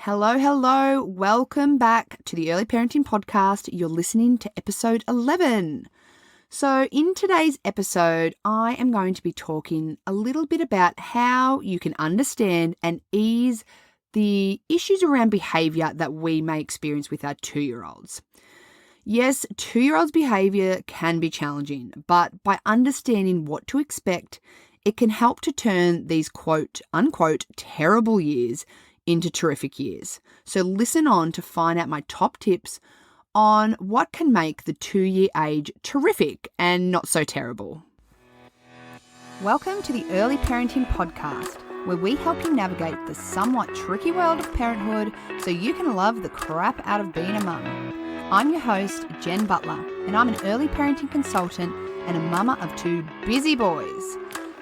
Hello. Welcome back to the Early Parenting Podcast. You're listening to episode 11. So in today's episode, I am going to be talking a little bit about how you can understand and ease the issues around behaviour that we may experience with our 2-year-olds. Yes, 2-year-olds' behaviour can be challenging, but by understanding what to expect, it can help to turn these quote unquote terrible years into terrific years. So listen on to find out my top tips on what can make the 2-year age terrific and not so terrible. Welcome to the Early Parenting Podcast, where we help you navigate the somewhat tricky world of parenthood so you can love the crap out of being a mum. I'm your host, Jen Butler, and I'm an early parenting consultant and a mama of 2 busy boys.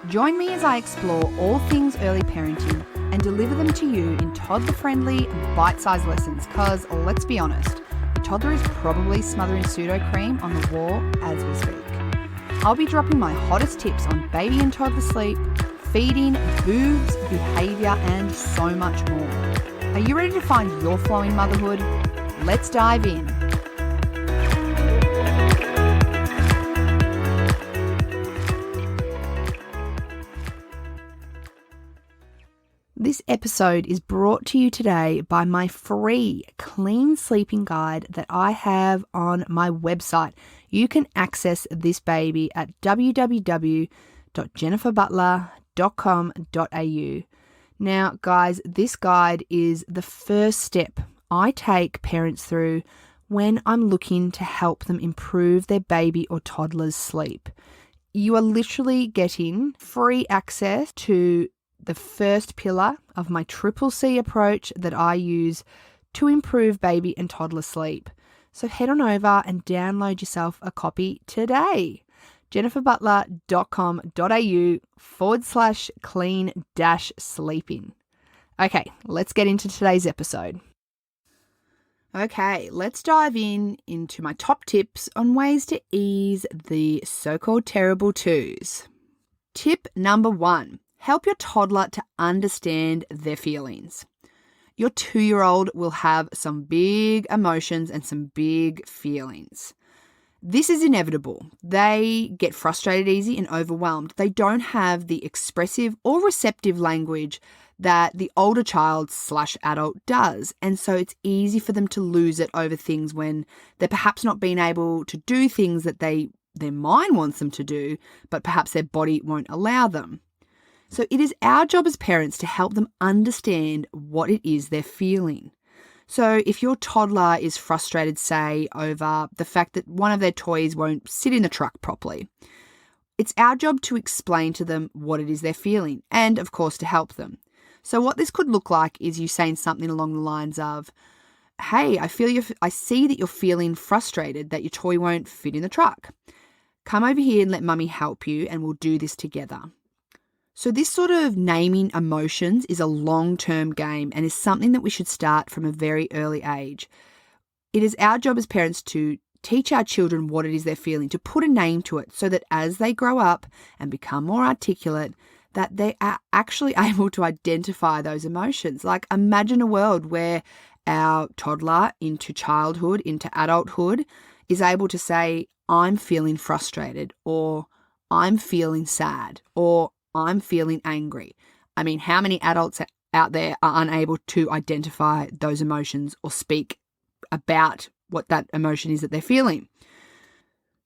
Join me as I explore all things early parenting and deliver them to you in toddler-friendly, bite-sized lessons because, let's be honest, the toddler is probably smothering pseudo-cream on the wall as we speak. I'll be dropping my hottest tips on baby and toddler sleep, feeding, boobs, behaviour, and so much more. Are you ready to find your flow in motherhood? Let's dive in. This episode is brought to you today by my free clean sleeping guide that I have on my website. You can access this baby at www.jenniferbutler.com.au. Now, guys, this guide is the first step I take parents through when I'm looking to help them improve their baby or toddler's sleep. You are literally getting free access to the first pillar of my CCC approach that I use to improve baby and toddler sleep. So head on over and download yourself a copy today. jenniferbutler.com.au/clean-sleeping. Okay, let's get into today's episode. Okay, let's dive into my top tips on ways to ease the so-called terrible twos. Tip number 1. Help your toddler to understand their feelings. Your 2-year-old will have some big emotions and some big feelings. This is inevitable. They get frustrated easy and overwhelmed. They don't have the expressive or receptive language that the older child/adult does. And so it's easy for them to lose it over things when they're perhaps not being able to do things that their mind wants them to do, but perhaps their body won't allow them. So it is our job as parents to help them understand what it is they're feeling. So if your toddler is frustrated, say, over the fact that one of their toys won't sit in the truck properly, it's our job to explain to them what it is they're feeling and, of course, to help them. So what this could look like is you saying something along the lines of, "Hey, I see that you're feeling frustrated that your toy won't fit in the truck. Come over here and let mummy help you and we'll do this together." So this sort of naming emotions is a long-term game and is something that we should start from a very early age. It is our job as parents to teach our children what it is they're feeling, to put a name to it so that as they grow up and become more articulate, that they are actually able to identify those emotions. Like, imagine a world where our toddler into childhood, into adulthood, is able to say, "I'm feeling frustrated," or "I'm feeling sad," or "I'm feeling angry." I mean, how many adults out there are unable to identify those emotions or speak about what that emotion is that they're feeling?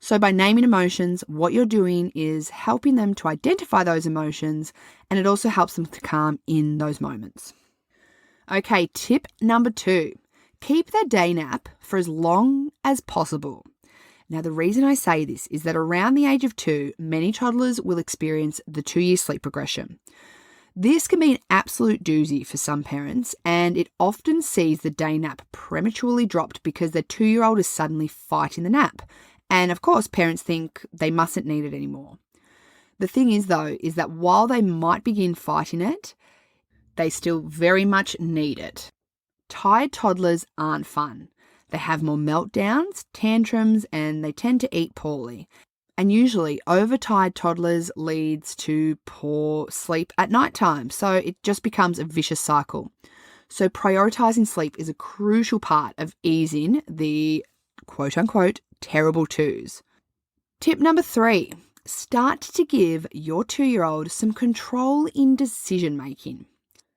So by naming emotions, what you're doing is helping them to identify those emotions, and it also helps them to calm in those moments. Okay, tip number 2. Keep their day nap for as long as possible. Now, the reason I say this is that around the age of 2, many toddlers will experience the 2-year sleep regression. This can be an absolute doozy for some parents, and it often sees the day nap prematurely dropped because their 2-year-old is suddenly fighting the nap. And of course, parents think they mustn't need it anymore. The thing is, though, is that while they might begin fighting it, they still very much need it. Tired toddlers aren't fun. They have more meltdowns, tantrums, and they tend to eat poorly. And usually overtired toddlers leads to poor sleep at nighttime. So it just becomes a vicious cycle. So prioritizing sleep is a crucial part of easing the quote-unquote terrible twos. Tip number 3, start to give your 2-year-old some control in decision making.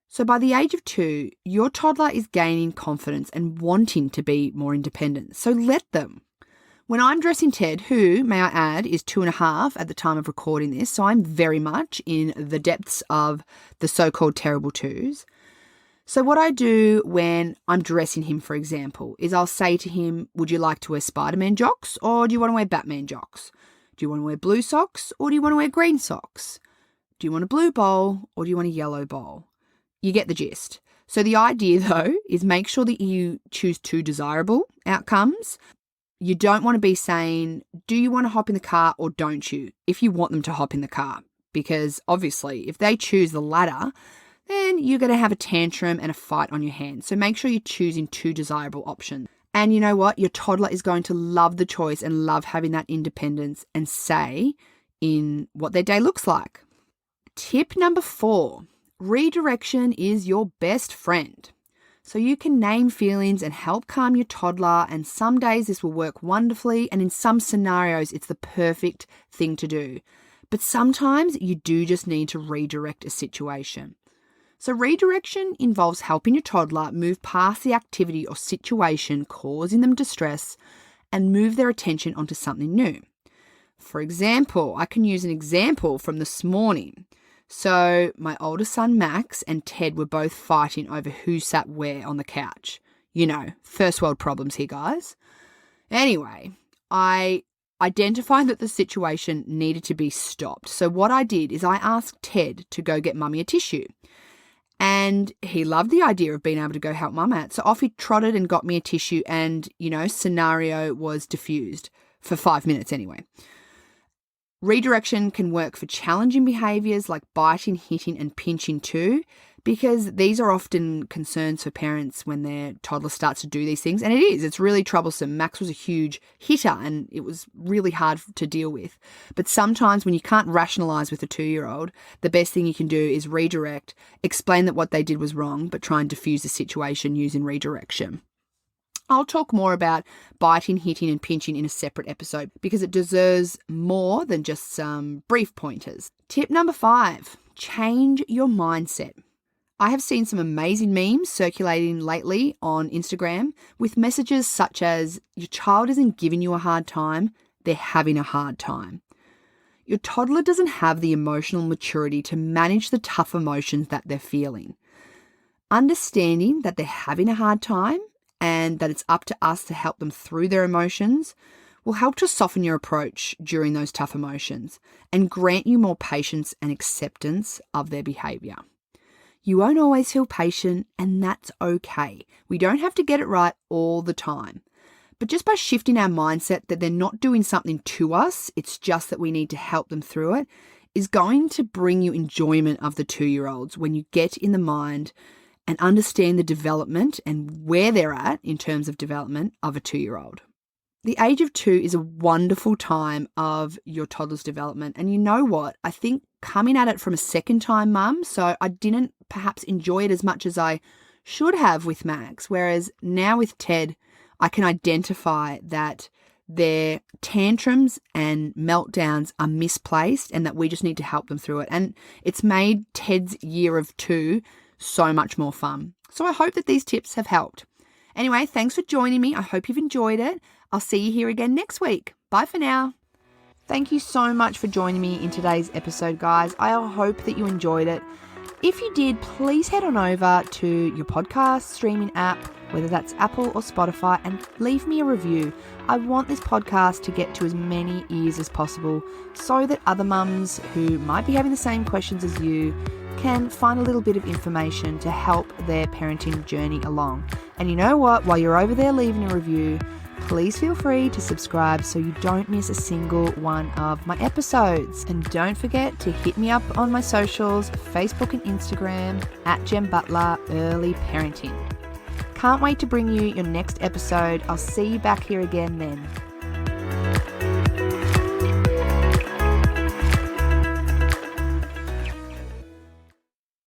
So by the age of 2, your toddler is gaining confidence and wanting to be more independent. So let them. When I'm dressing Ted, who, may I add, is 2.5 at the time of recording this, so I'm very much in the depths of the so-called terrible twos. So what I do when I'm dressing him, for example, is I'll say to him, would you like to wear Spider-Man jocks or do you want to wear Batman jocks? Do you want to wear blue socks or do you want to wear green socks? Do you want a blue bowl or do you want a yellow bowl? You get the gist. So the idea, though, is make sure that you choose 2 desirable outcomes. You don't want to be saying, do you want to hop in the car or don't you, if you want them to hop in the car? Because obviously, if they choose the latter, then you're going to have a tantrum and a fight on your hands. So make sure you're choosing 2 desirable options. And you know what? Your toddler is going to love the choice and love having that independence and say in what their day looks like. Tip number 4, redirection is your best friend. So you can name feelings and help calm your toddler, and some days this will work wonderfully, and in some scenarios it's the perfect thing to do. But sometimes you do just need to redirect a situation. So redirection involves helping your toddler move past the activity or situation causing them distress and move their attention onto something new. For example, I can use an example from this morning. So my older son Max and Ted were both fighting over who sat where on the couch. You know, first world problems here, guys. Anyway, I identified that the situation needed to be stopped. So what I did is I asked Ted to go get Mummy a tissue. And he loved the idea of being able to go help Mum out. So off he trotted and got me a tissue and, scenario was diffused for 5 minutes anyway. Redirection can work for challenging behaviours like biting, hitting and pinching too, because these are often concerns for parents when their toddler starts to do these things. And it's really troublesome. Max was a huge hitter and it was really hard to deal with. But sometimes when you can't rationalise with a 2-year-old, the best thing you can do is redirect, explain that what they did was wrong, but try and diffuse the situation using redirection. I'll talk more about biting, hitting and pinching in a separate episode because it deserves more than just some brief pointers. Tip number 5, change your mindset. I have seen some amazing memes circulating lately on Instagram with messages such as, your child isn't giving you a hard time, they're having a hard time. Your toddler doesn't have the emotional maturity to manage the tough emotions that they're feeling. Understanding that they're having a hard time and that it's up to us to help them through their emotions will help to soften your approach during those tough emotions and grant you more patience and acceptance of their behaviour. You won't always feel patient, and that's okay. We don't have to get it right all the time. But just by shifting our mindset that they're not doing something to us, it's just that we need to help them through it, is going to bring you enjoyment of the 2-year-olds when you get in the mind and understand the development and where they're at in terms of development of a 2-year-old. The age of 2 is a wonderful time of your toddler's development. And you know what? I think coming at it from a second-time mum, so I didn't perhaps enjoy it as much as I should have with Max, whereas now with Ted, I can identify that their tantrums and meltdowns are misplaced and that we just need to help them through it. And it's made Ted's year of 2 so much more fun. So I hope that these tips have helped. Anyway, thanks for joining me. I hope you've enjoyed it. I'll see you here again next week. Bye for now. Thank you so much for joining me in today's episode, guys. I hope that you enjoyed it. If you did, please head on over to your podcast streaming app, whether that's Apple or Spotify, and leave me a review. I want this podcast to get to as many ears as possible so that other mums who might be having the same questions as you can find a little bit of information to help their parenting journey along. And you know what? While you're over there leaving a review, please feel free to subscribe so you don't miss a single one of my episodes. And don't forget to hit me up on my socials, Facebook and Instagram, @JemButler Early Parenting. Can't wait to bring you your next episode. I'll see you back here again then.